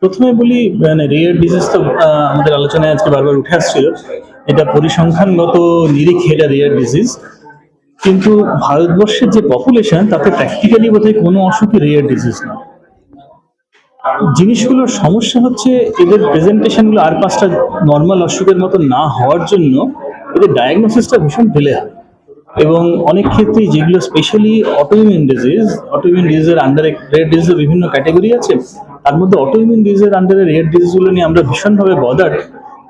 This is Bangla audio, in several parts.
প্রথমে বলি মানে রেয়ার ডিজিজ তো আমাদের আলোচনায় আজকে বারবার উঠে আসছিল। এটা পরিসংখ্যানগত নিরিখে এটা রেয়ার ডিজিজ, কিন্তু ভারতবর্ষের যে পপুলেশন তাতে প্র্যাকটিক্যালি বোধহয় কোনো অসুখই রেয়ার ডিজিজ না। জিনিসগুলোর সমস্যা হচ্ছে এদের প্রেজেন্টেশনগুলো আর পাঁচটা নর্মাল অসুখের মতো না হওয়ার জন্য এদের ডায়াগনোসিসটা ভীষণ ঢিলে হয়। এবং অনেক ক্ষেত্রেই যেগুলো স্পেশালি অটোইমিউন ডিজিজের আন্ডারে রেয়ার ডিজিজের বিভিন্ন ক্যাটাগরি আছে, তার মধ্যে অটোইমিউন ডিজিজের আন্ডারে রেয়ার ডিজিজগুলো নিয়ে আমরা ভীষণভাবে বদার্ড।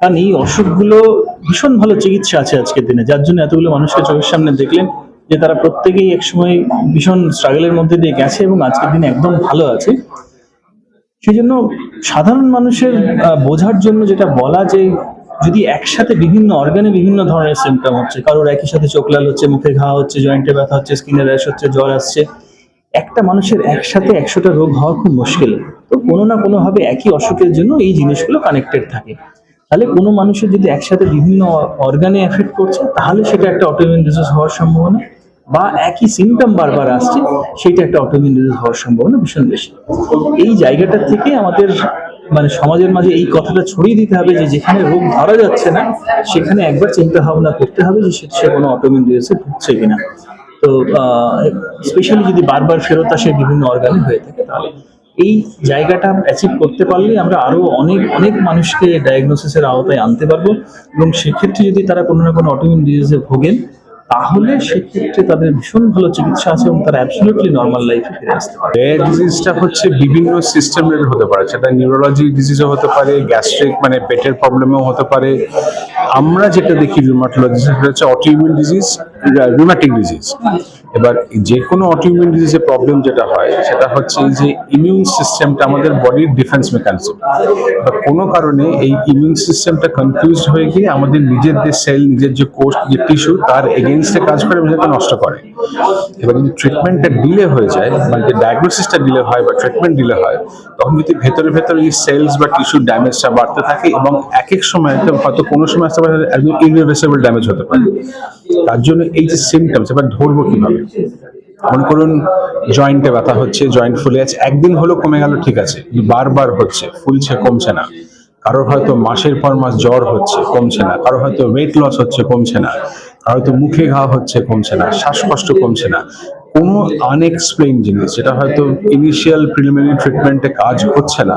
কারণ এই অসুখগুলো ভীষণ ভালো চিকিৎসা আছে আজকের দিনে, যার জন্য এতগুলো মানুষকে চোখের সামনে দেখলেন যে তারা প্রত্যেকেই একসময় ভীষণ স্ট্রাগলের মধ্যে দিয়ে গেছে এবং আজকের দিনে একদম ভালো আছে। সেই জন্য সাধারণ মানুষের বোঝার জন্য যেটা বলা, যে যদি একসাথে বিভিন্ন অর্গানে বিভিন্ন ধরনের সিমটম হচ্ছে, কারোর একই সাথে চোখ লাল হচ্ছে, মুখে ঘা হচ্ছে, জয়েন্টে ব্যথা হচ্ছে, স্কিনে র্যাশ হচ্ছে, জ্বর আসছে, একটা মানুষের একসাথে 100টা রোগ হওয়া খুব মুশকিল। তো কোনো না কোনো ভাবে একই অসুখের জন্য এই জিনিসগুলো কানেক্টেড থাকে। তাহলে কোনো মানুষের যদি একসাথে বিভিন্ন অর্গানে এফেক্ট করছে, তাহলে সেটা একটা অটোইমিউন ডিজিজ হওয়ার সম্ভাবনা, বা একই সিমটম বারবার আসছে, সেটা একটা অটোইমিউন ডিজিজ হওয়ার সম্ভাবনা ভীষণ বেশি। এই জায়গাটা থেকে আমাদের মানে সমাজের মাঝে এই কথাটা ছড়িয়ে দিতে হবে যে যেখানে রোগ ধরা যাচ্ছে না সেখানে একবার চিন্তা ভাবনা করতে হবে যে সে কোনো অটোইমিউন ডিজিজে ভুগছে কিনা। তো স্পেশালি যদি বারবার ফেরত আসে বিভিন্ন অর্গানে হয়ে থাকে, তাহলে এই জায়গাটা অ্যাচিভ করতে পারলে আমরা আরো অনেক অনেক মানুষকে ডায়াগনোসিসের আওতায় আনতে পারবো। এবং সেক্ষেত্রে যদি তারা কোনো না কোনো অটোইমিউন ডিজিজে ভোগেন, তাহলে সেক্ষেত্রে তাদের ভীষণ ভালো চিকিৎসা আছে এবং তারা অ্যাবসলিউটলি নর্মাল লাইফে ফিরে আসতে পারে। রেয়ার ডিজিজটা হচ্ছে বিভিন্ন সিস্টেমের হতে পারে, সেটা নিউরোলজি ডিজিজও হতে পারে, গ্যাস্ট্রিক মানে পেটের প্রবলেমও হতে পারে। আমরা যেটা দেখি রিউমাটোলজি, সেটা হচ্ছে অটোইমিউন ডিজিজ, রিউম্যাটিক ডিজিজ। এবার যে কোনো অটোইমিউন ডিজিজের প্রবলেম যেটা হয় সেটা হচ্ছে যে ইমিউন সিস্টেমটা আমাদের বডির ডিফেন্স মেকানিজম, বা কোনো কারণে এই ইমিউন সিস্টেমটা কনফিউজড হয়ে গিয়ে আমাদের নিজের যে সেল, নিজের যে কোষ, যে টিস্যু, তার এগেনস্টে কাজ করে এবং সেটা নষ্ট করে। এবার যদি ট্রিটমেন্টটা ডিলে হয়ে যায়, মানে যে ডায়াগনোসিসটা ডিলে হয় বা ট্রিটমেন্ট ডিলে হয়, তখন যদি ভেতরে ভেতরে এই সেলস বা টিস্যুর ড্যামেজটা বাড়তে থাকে এবং এক এক সময় হয়তো কোনো সময় আসতে পারে একদম ইররিভার্সিবল ড্যামেজ হতে পারে। তার জন্য এই যে সিমটমস, এবার ধরবো কিভাবে? মনে করুন জয়েন্টে ব্যথা হচ্ছে, জয়েন্ট ফুলে আছে, একদিন হলো কমে গেল, ঠিক আছে, বারবার হচ্ছে, ফুলছে, কমছে না। কারোর হয়তো মাসের পর মাস জ্বর হচ্ছে, কমছে না। কারোর হয়তো ওয়েট লস হচ্ছে, কমছে না। হয়তো মুখে ঘা হচ্ছে, কমছে না। শ্বাসকষ্ট কমছে না। কোনো আনএক্সপ্লেইন জিনিস যেটা হয়তো ইনিশিয়াল প্রিলিমিনারি ট্রিটমেন্টে কাজ হচ্ছে না,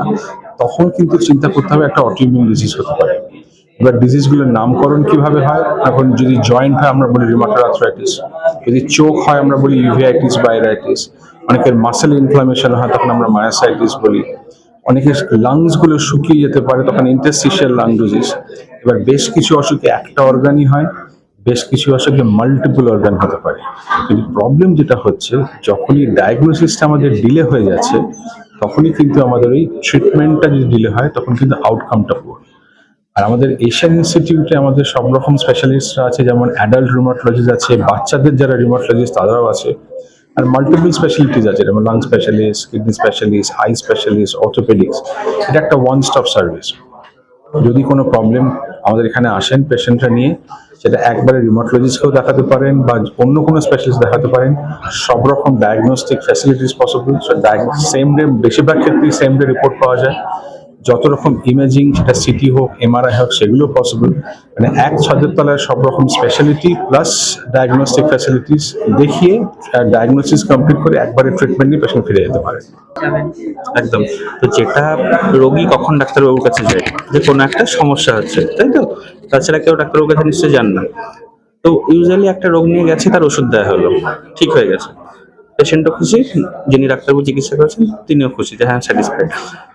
তখন কিন্তু চিন্তা করতে হবে একটা অটোইমিউন ডিজিজ হতে পারে। এবার ডিজিজগুলোর নামকরণ কিভাবে হয়? এখন যদি জয়েন্ট হয় আমরা বলি রিউমাটয়েড আর্থ্রাইটিস, যদি চোখ হয় আমরা বলি ইউভিআইটিস বা এরাইটিস, অনেকের মাসেল ইনফ্লামেশন হয় তখন আমরা মায়াসাইটিস বলি, অনেকের লাংস গুলো শুকিয়ে যেতে পারে তখন ইন্টারস্টিশিয়াল লাং ডিজিজ। এবার বেশ কিছু অসুখে একটা অর্গানই হয়, বেশ কিছু অসুখে মাল্টিপল অর্গান হতে পারে। কিন্তু প্রবলেম যেটা হচ্ছে, যখনই ডায়াগনোসিসটা আমাদের ডিলে হয়ে যাচ্ছে, তখনই কিন্তু আমাদের ওই ট্রিটমেন্টটা যদি ডিলে হয় তখন কিন্তু আউটকামটা পুরো। আর আমাদের এশিয়ান ইনস্টিটিউটে আমাদের সব রকম স্পেশালিস্টরা আছে, যেমন অ্যাডাল্ট রিউমাটোলজিস্ট আছে, বাচ্চাদের যারা রিউমাটোলজিস্ট তারাও আছে, আর মাল্টিপল স্পেশালিটিস আছে, যেমন lung specialist, kidney specialist, eye specialist, orthopaedics. এটা একটা ওয়ান স্টপ সার্ভিস। যদি কোনো প্রবলেম আমাদের এখানে আসেন পেশেন্টরা নিয়ে, সেটা একবারে রিউমাটোলজিস্টকেও দেখাতে পারেন বা অন্য কোনো স্পেশালিস্ট দেখাতে পারেন। সব রকম diagnostic facilities possible. Same day, বেশিরভাগ ক্ষেত্রেই সেম ডে রিপোর্ট পাওয়া যায়। যত রকম ইমেজিং, সেটা সিটি হোক, এমআরআই হোক, সেগুলো পসিবল। মানে এক ছাদের তলায় সব রকম স্পেশালিটি প্লাস ডায়াগনস্টিক ফ্যাসিলিটিস দেখিয়ে ডায়াগনোসিস কমপ্লিট করে একবারে ট্রিটমেন্ট নিয়ে পেশেন্ট ফিরে যেতে পারে। একদম। তো যেটা রোগী কখন ডাক্তারবাবুর কাছে যায়, যে কোনো একটা সমস্যা হচ্ছে, তাই তো? তাছাড়া কেউ ডাক্তারবাবুর কাছে নিশ্চয়ই যান না। তো ইউজুয়ালি একটা রোগ নিয়ে গেছে, তার ওষুধ দেওয়া হলো, ঠিক হয়ে গেছে, পেশেন্টও খুশি, যিনি ডাক্তারবাবু চিকিৎসা করেছেন তিনিও খুশি যে হ্যাঁ স্যাটিসফাইড।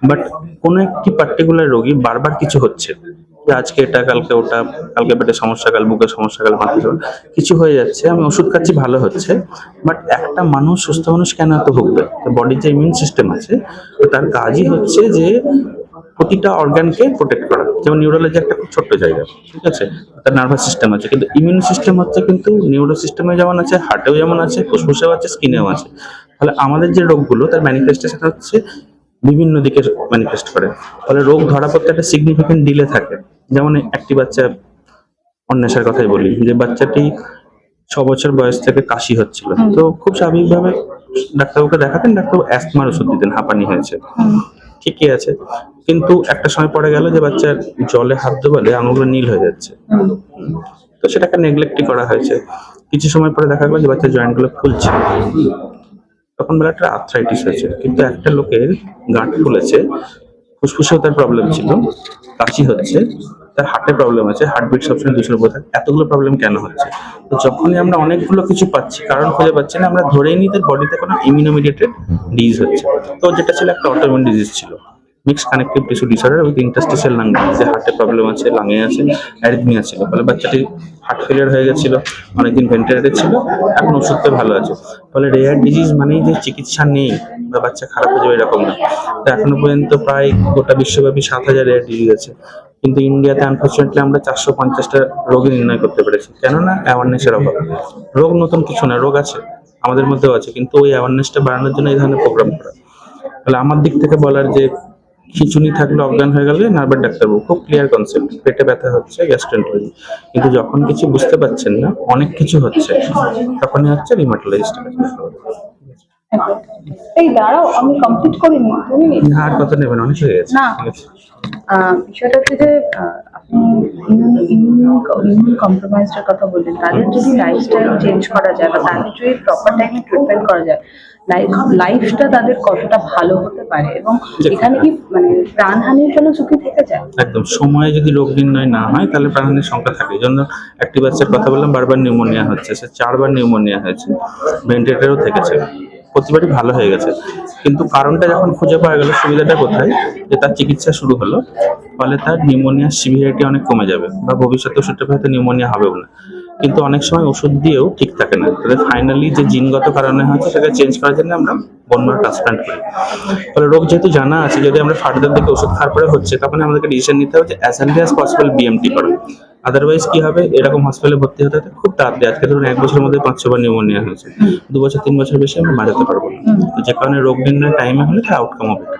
বাট কোনো একটি পার্টিকুলার রোগী বারবার কিছু হচ্ছে, যে আজকে এটা, কালকে ওটা, কালকে পেটে সমস্যা, কাল বুকের সমস্যা, কাল মাথায় সমস্যা, কিছু হয়ে যাচ্ছে, আমি ওষুধ খাচ্ছি, ভালো হচ্ছে। বাট একটা মানুষ, সুস্থ মানুষ কেন এত ভুগবে? বডির যে ইমিউন সিস্টেম আছে, তো তার কাজই হচ্ছে যে প্রতিটা অর্গানকে প্রোটেক্ট করা। যেমন নিউরোলজি একটা খুব ছোট্ট জায়গা, ঠিক আছে, তার নার্ভাস সিস্টেম আছে, কিন্তু ইমিউন সিস্টেম হচ্ছে কিন্তু নিউরো সিস্টেমে যেমন আছে, হার্টেও যেমন আছে, ফুসফুসেও আছে, স্কিনেও আছে। ফলে আমাদের যে রোগগুলো, তার ম্যানিফেস্টেশন হচ্ছে বিভিন্ন দিকে ম্যানিফেস্ট করে। ফলে রোগ ধরা পড়তে একটা সিগনিফিকেন্ট ডিলে থাকে। যেমন একটি বাচ্চা, অন্বেষার কথাই বলি, যে বাচ্চাটি 6 বছর বয়স থেকে কাশি হচ্ছিল, তো খুব স্বাভাবিকভাবে ডাক্তারবাবুকে দেখাতেন, ডাক্তারবাবু অ্যাস্তমার ওষুধ দিতেন, হাঁপানি হয়েছে। ঠিকই আছে, কিন্তু একটা সময় পরে গেল যে বাচ্চার জলে হাত দেওয়ালে আঙুলগুলো নীল হয়ে যাচ্ছে, তো সেটাকে নেগলেক্টই করা হয়েছে। কিছু সময় পরে দেখা গেলো যে বাচ্চার জয়েন্টগুলো ফুলছে, তখন বেলা একটা আর্থ্রাইটিস হয়েছে। কিন্তু একটা লোকের গাঁট ফুলেছে, ফুসফুসেও তার প্রবলেম ছিল, কাশি হচ্ছে, তার হার্টে প্রবলেম আছে, হার্টবিট সবসময় 200 উপরে থাকে, এতগুলো প্রবলেম কেন হচ্ছে? তো যখনই আমরা অনেকগুলো কিছু পাচ্ছি, কারণ খুঁজে পাচ্ছি না, আমরা ধরেই নিই তার বডিতে কোনো ইমিউনোমিডিয়েটেড ডিজিজ হচ্ছে। তো যেটা ছিল একটা অটোইমিউন ডিজিজ ছিল, mixed connective tissue disorder with interstitial lung disease, হার্টে প্রবলেম আছে, লাঙে আছে, অ্যারিথমিয়া ছিল, ফলে বাচ্চাটি হার্ট ফেলিয়ার হয়ে গেছিল, অনেকদিন ভেন্টিলেটরে ছিল, এখন ওষুধতে ভালো আছে। ফলে রেয়ার ডিজিজ মানেই যে চিকিৎসা নেই বা বাচ্চা খারাপ হয়ে যাবে এরকম না। তো এখনো পর্যন্ত প্রায় গোটা বিশ্বব্যাপী 7,000 রেয়ার ডিজিজ আছে, কিন্তু ইন্ডিয়াতে আনফর্চুনেটলি আমরা 450টা রোগী নির্ণয় করতে পেরেছি। কেননা অ্যাওয়ারনেসের অভাব। রোগ নতুন কিছু না, রোগ আছে, আমাদের মধ্যেও আছে, কিন্তু ওই অ্যাওয়ারনেসটা বাড়ানোর জন্য এই ধরনের প্রোগ্রাম করা। তাহলে আমার দিক থেকে বলার যে খিঁচুনি থাকলে অজ্ঞান হয়ে গেলে নার্ভের ডাক্তারবাবু, খুব ক্লিয়ার কনসেপ্ট, পেটে ব্যথা হচ্ছে গ্যাস্ট্রেন্টারোলজি, কিন্তু যখন কিছু বুঝতে পারছেন না, অনেক কিছু হচ্ছে, তখনই হচ্ছে রিমাটোলজিস্ট। এই দাঁড়াও, আমি কমপ্লিট করিনি, তুমি আর কত নেবেন? অনেক হয়ে গেছে। না। ঠিক আছে। বিষয়টা হচ্ছে যে আপনি ইমিউন কম্প্রোমাইজের কথা বললেন, তাদের যদি লাইফস্টাইল চেঞ্জ করা যায় বা তাদের যদি প্রপার টাইমে ট্রিটমেন্ট করা যায়, লাইফটা তাদের কতটা ভালো হতে পারে, এবং এখানে কি মানে প্রাণহানির জন্য ঝুঁকি থেকে যায়? একদম, সময়ে যদি রোগ নির্ণয় না হয় তাহলে প্রাণহানির সংখ্যা থাকে। এই জন্য একটি বাচ্চার কথা বললাম, বারবার নিউমোনিয়া হচ্ছে, সে 4বার নিউমোনিয়া হয়েছে, ভেন্টিলেটরেও থেকেছে, প্রতিবারই ভালো হয়ে গেছে। কিন্তু কারণটা যখন খুঁজে পাওয়া গেল, সুবিধাটা কোথায়, যে তার চিকিৎসা শুরু হলো, ফলে তার নিউমোনিয়ার সিভিয়ারিটি অনেক কমে যাবে, বা ভবিষ্যতে ওষুধটা হয়তো নিউমোনিয়া হবেও না। কিন্তু অনেক সময় ওষুধ দিয়েও ঠিক থাকে না, তাহলে ফাইনালি যে জিনগত কারণে হচ্ছে সেটা চেঞ্জ করার জন্য আমরা বোন ম্যারো ট্রান্সপ্লান্ট করি। ফলে রোগ যেহেতু জানা আছে, যদি আমরা ফার্দার দিকে ওষুধ খাওয়ার পরে হচ্ছে, তখন আমাদেরকে ডিসিশন নিতে হবে যে as early as possible BMT করো। আদারওয়াইজ কি হবে, এরকম হসপিটালে ভর্তি হতে হতে খুব তাড়াতাড়ি, আজকে ধরুন 1 বছরের মধ্যে 5-6বার নিউমোনিয়া হয়েছে, 2 বছর 3 বছর বেশি আমরা বাঁচাতে পারবো না। তো যে কারণে রোগ নির্ণয় টাইমে হলে তার আউটকামও বেটার।